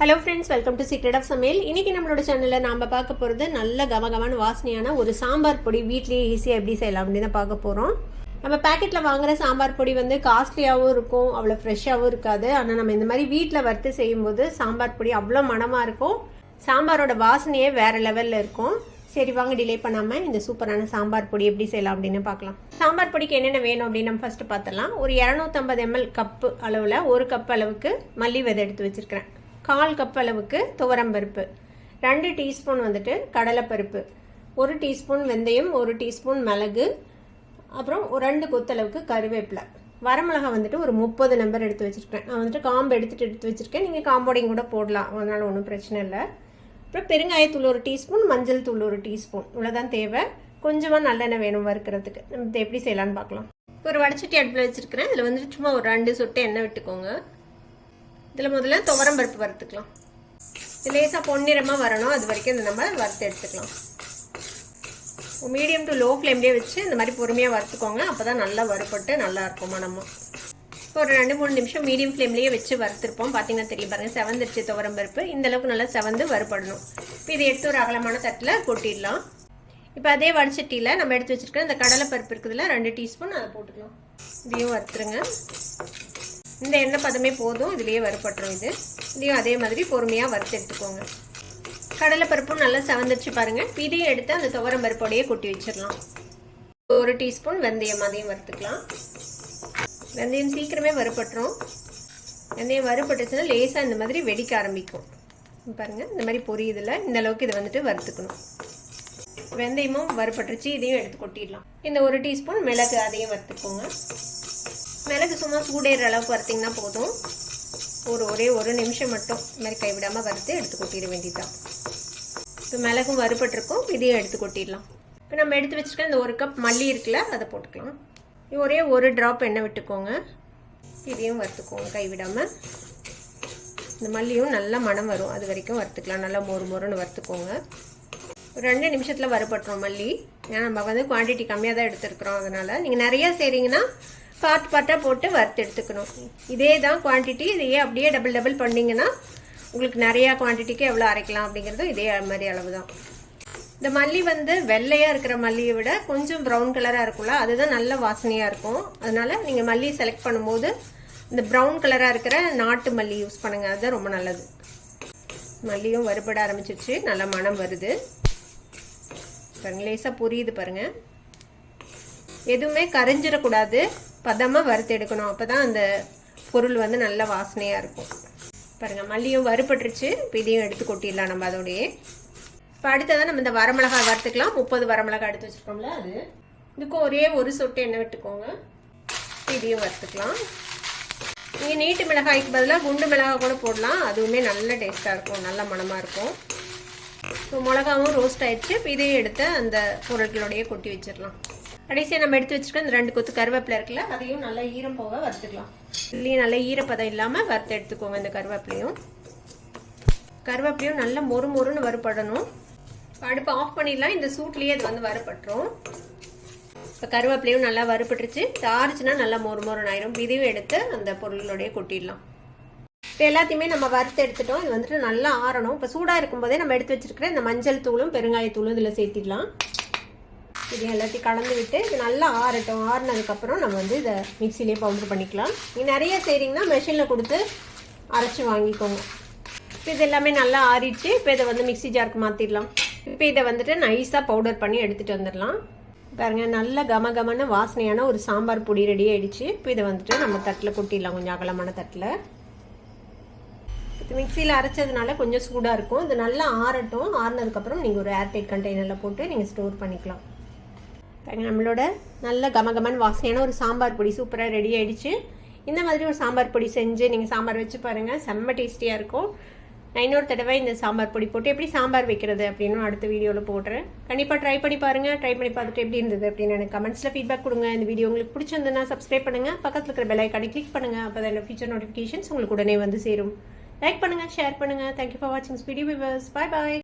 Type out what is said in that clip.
Hello friends, welcome to secret of சமையல். இன்றைக்கி நம்மளோட சேனலில் நாம் பார்க்க போகிறது நல்ல கமகமான வாசனையான ஒரு சாம்பார் பொடி வீட்லேயே ஈஸியாக எப்படி செய்யலாம் அப்படின்னு தான் பார்க்க போகிறோம். நம்ம பேக்கெட்டில் வாங்குகிற சாம்பார் பொடி வந்து காஸ்ட்லியாகவும் இருக்கும், அவ்வளோ ஃப்ரெஷ்ஷாகவும் இருக்காது. ஆனால் நம்ம இந்த மாதிரி வீட்டில் வறுத்து செய்யும்போது சாம்பார் பொடி அவ்வளோ மணமாக இருக்கும், சாம்பாரோட வாசனையே வேறு லெவலில் இருக்கும். சரி வாங்க டிலே பண்ணாமல் இந்த சூப்பரான சாம்பார் பொடி எப்படி செய்யலாம் அப்படின்னு பார்க்கலாம். சாம்பார் பொடிக்கு என்னென்ன வேணும் அப்படின்னு நம்ம ஃபஸ்ட்டு பார்த்துடலாம். ஒரு 250 ml கப்பு அளவில் 1 கப் அளவுக்கு மல்லி விதை எடுத்து வச்சுருக்கிறேன். 1/4 கப் அளவுக்கு துவரம்பருப்பு, 2 டீஸ்பூன் வந்துட்டு கடலைப்பருப்பு, 1 டீஸ்பூன் வெந்தயம், 1 டீஸ்பூன் மிளகு, அப்புறம் ஒரு 2 கொத்தளவுக்கு கருவேப்பிலை. வரமிளகா வந்துட்டு ஒரு 30 நம்பர் எடுத்து வச்சுருக்கேன். நான் வந்துட்டு காம்பு எடுத்து வச்சுருக்கேன். நீங்கள் காம்போடையும் கூட போடலாம், அதனால் ஒன்றும் பிரச்சனை இல்லை. அப்புறம் பெருங்காயத்தூள் 1 டீஸ்பூன், மஞ்சள் தூள் 1 டீஸ்பூன், இவ்வளோதான் தேவை. கொஞ்சமாக நல்லெண்ணெய் வேணும் வறுக்கிறதுக்கு. நம்ம இதை எப்படி செய்யலான்னு பார்க்கலாம். ஒரு வடச்சட்டி அடுப்பில் வச்சுருக்கிறேன். இதில் வந்துட்டு சும்மா ஒரு 2 சொட்டு எண்ணெய் விட்டுக்கோங்க. இதில் முதல்ல துவரம்பருப்பு வறுத்துக்கலாம். இது லேசாக பொன்னிறமாக வரணும், அது வரைக்கும் இந்த நம்ம வறுத்து எடுத்துக்கலாம். மீடியம் டு லோ ஃப்ளேம்லேயே வச்சு இந்த மாதிரி பொறுமையாக வறுத்துக்கோங்க, அப்போ தான் நல்லா வறுப்பட்டு நல்லா இருக்கும் மனமாக. இப்போ ஒரு 2-3 நிமிஷம் மீடியம் ஃப்ளேம்லேயே வச்சு வறுத்துருப்போம். பார்த்தீங்கன்னா தெரியும் பாருங்கள், செவந்துருச்சு துவரம்பருப்பு. இந்தளவுக்கு நல்லா செவந்து வறுப்படணும். இப்போ இதை எடுத்து ஒரு அகலமான தட்டில் கொட்டிடலாம். இப்போ அதே வடச்சட்டியில் நம்ம எடுத்து வச்சுருக்க இந்த கடலைப்பருப்பு இருக்குதுல 2 டீஸ்பூன் அதை போட்டுக்கலாம். இதையும் வறுத்துருங்க. இந்த எண்ணெய் பதமே போதும், இதுலேயே வறுப்பட்டுரும். இதையும் அதே மாதிரி பொறுமையாக வறுத்து எடுத்துக்கோங்க. கடலைப்பருப்பும் நல்லா செவந்துச்சு பாருங்கள். இதையும் எடுத்து அந்த துவரம்பருப்போடையே கொட்டி வச்சிடலாம். 1 டீஸ்பூன் வெந்தயம், அதையும் வறுத்துக்கலாம். வெந்தயம் சீக்கிரமே வறுப்பட்டுரும். வெந்தயம் வறுப்பட்டுச்சுன்னா லேசாக இந்த மாதிரி வெடிக்க ஆரம்பிக்கும் பாருங்கள். இந்த மாதிரி பொரியுதில்ல, இந்த அளவுக்கு இதை வந்துட்டு வறுத்துக்கணும். வெந்தயமும் வறுப்பட்டுருச்சு, இதையும் எடுத்து கொட்டிடலாம். இந்த 1 டீஸ்பூன் மிளகு, அதையும் வறுத்துக்கோங்க. மிளகு சும்மா சூடேற அளவுக்கு வறுத்திங்கன்னா போதும். ஒரே ஒரு நிமிஷம் மட்டும் இந்த மாதிரி கைவிடாமல் வறுத்து எடுத்து கொட்டிட வேண்டியதுதான். இப்போ மிளகும் வறுப்பட்டிருக்கும், இதையும் எடுத்து கொட்டிடலாம். இப்போ நம்ம எடுத்து வச்சுருக்க இந்த 1 கப் மல்லி இருக்குல்ல, அதை போட்டுக்கலாம். ஒரே ஒரு ட்ராப் எண்ணெய் விட்டுக்கோங்க. இதையும் வறுத்துக்கோங்க கைவிடாமல். இந்த மல்லியும் நல்லா மணம் வரும், அது வரைக்கும் வறுத்துக்கலாம். நல்லா மொறுன்னு வறுத்துக்கோங்க. ஒரு 2 நிமிஷத்தில் வறுப்பட்டுரும் மல்லி. ஏன்னா நம்ம வந்து குவான்டிட்டி கம்மியாக தான் எடுத்துருக்குறோம், அதனால் நீங்கள் நிறையா செய்கிறீங்கன்னா பார்ட்டாக போட்டு வறுத்து எடுத்துக்கணும். இதே தான் குவான்டிட்டி. இதையே அப்படியே டபுள் பண்ணிங்கன்னா உங்களுக்கு நிறையா குவான்டிட்டிக்கு எவ்வளோ அரைக்கலாம் அப்படிங்கிறதும் இதே மாதிரி அளவு தான். இந்த மல்லி வந்து வெள்ளையாக இருக்கிற மல்லியை விட கொஞ்சம் ப்ரௌன் கலராக இருக்கும்ல, அதுதான் நல்ல வாசனையாக இருக்கும். அதனால் நீங்கள் மல்லி செலக்ட் பண்ணும்போது இந்த ப்ரௌன் கலராக இருக்கிற நாட்டு மல்லி யூஸ் பண்ணுங்கள், அதுதான் ரொம்ப நல்லது. மல்லியும் வறுபட ஆரம்பிச்சிருச்சு, நல்ல மணம் வருது பாருங்க. லேசாக புரியுது பாருங்கள். எதுவுமே கரைஞ்சிடக்கூடாது, பதமாக வறுத்து எடுக்கணும். அப்போ தான் அந்த பொருள் வந்து நல்ல வாசனையாக இருக்கும் பாருங்கள். மல்லியும் வறுப்பட்டுருச்சு. இப்போ இதையும் எடுத்து கொட்டிடலாம் நம்ம அதோடையே. இப்போ அடுத்ததான் நம்ம இந்த வரமிளகாய் வறுத்துக்கலாம். 30 வரமிளகாய் எடுத்து வச்சுருக்கோம்ல, அது இதுக்கும் ஒரே ஒரு சொட்டு எண்ணெய் விட்டுக்கோங்க. இதையும் வறுத்துக்கலாம். நீங்கள் நீட்டு மிளகாய்க்கு பதிலாக குண்டு மிளகாய் கூட போடலாம், அதுவுமே நல்ல டேஸ்ட்டாக இருக்கும், நல்ல மணமாக இருக்கும். இப்போ மிளகாவும் ரோஸ்ட் ஆயிடுச்சு. இப்போ இதையும் எடுத்து அந்த பொருட்களோடையே கொட்டி வச்சிடலாம். கடைசியாக நம்ம எடுத்து வச்சுருக்க இந்த 2 கொத்து கருவேப்பிலை இருக்குல்ல, அதையும் நல்லா ஈரம் போக வறுத்துக்கலாம். இதுலேயும் நல்லா ஈரப்பதம் இல்லாமல் வறுத்து எடுத்துக்கோங்க. இந்த கருவேப்பிலையும் நல்லா மொறுன்னு வறுப்படணும். அடுப்பு ஆஃப் பண்ணிடலாம். இந்த சூட்லேயே அது வந்து வறுப்பட்டுரும். இப்போ கருவேப்பிலையும் நல்லா வறுப்பட்டுருச்சு. ஆறுச்சுன்னா நல்லா மொறுன்னு ஆயிரும். இதையும் எடுத்து அந்த பொருள்களோடையே கொட்டிடலாம். இப்போ எல்லாத்தையுமே நம்ம வறுத்து எடுத்துட்டோம். இது வந்துட்டு நல்லா ஆறணும். இப்போ சூடாக இருக்கும்போதே நம்ம எடுத்து வச்சுருக்கிற இந்த மஞ்சள் தூளும் பெருங்காயத்தூளும் இதில் சேர்த்திடலாம். இது எல்லாத்தையும் கலந்து விட்டு இது நல்லா ஆறட்டும். ஆறுனதுக்கப்புறம் நம்ம வந்து இதை மிக்சிலே பவுடர் பண்ணிக்கலாம். நீங்கள் நிறைய செய்கிறீங்கன்னா மெஷினில் கொடுத்து அரைச்சி வாங்கிக்கோங்க. இப்போ இது எல்லாமே நல்லா ஆறிடுச்சு. இப்போ இதை வந்து மிக்சி ஜாருக்கு மாற்றிடலாம். இப்போ இதை வந்துட்டு நைஸாக பவுடர் பண்ணி எடுத்துகிட்டு வந்துடலாம். பாருங்கள், நல்ல கமகமான வாசனையான ஒரு சாம்பார் பொடி ரெடி ஆகிடுச்சு. இப்போ இதை வந்துட்டு நம்ம தட்டில் கொட்டிடலாம், கொஞ்சம் அகலமான தட்டில். இது மிக்சியில் அரைச்சதுனால கொஞ்சம் சூடாக இருக்கும். இது நல்லா ஆறட்டும். ஆறினதுக்கப்புறம் நீங்கள் ஒரு ஏர்டைட் கண்டெய்னரில் போட்டு நீங்கள் ஸ்டோர் பண்ணிக்கலாம். நம்மளோட நல்ல கமகமன் வாசனையான ஒரு சாம்பார் பொடி சூப்பராக ரெடி ஆகிடுச்சு. இந்த மாதிரி ஒரு சாம்பார் பொடி செஞ்சு நீங்கள் சாம்பார் வச்சு பாருங்கள், செம்ம டேஸ்டியாக இருக்கும். நான் இன்னொரு தடவை இந்த சாம்பார் பொடி போட்டு எப்படி சாம்பார் வைக்கிறது அப்படின்னு அடுத்த வீடியோவில் போடுறேன். கண்டிப்பாக ட்ரை பண்ணி பாருங்கள். ட்ரை பண்ணி பார்த்துட்டு எப்படி இருந்தது அப்படின்னு எனக்கு கமெண்ட்ஸில் ஃபீட்பேக் கொடுங்க. இந்த வீடியோ உங்களுக்கு பிடிச்சிருந்ததுன்னா சப்ஸ்கிரைப் பண்ணுங்கள். பக்கத்தில் இருக்கிற பெல் ஐகானை கிளிக் பண்ணுங்கள். அப்போ தான் ஃபியூச்சர் நோட்டிஃபிகேஷன்ஸ் உங்களுக்கு உடனே வந்து சேரும். லைக் பண்ணுங்கள், ஷேர் பண்ணுங்கள். தேங்க்யூ ஃபார் வாட்சிங் this video viewers. Bye bye.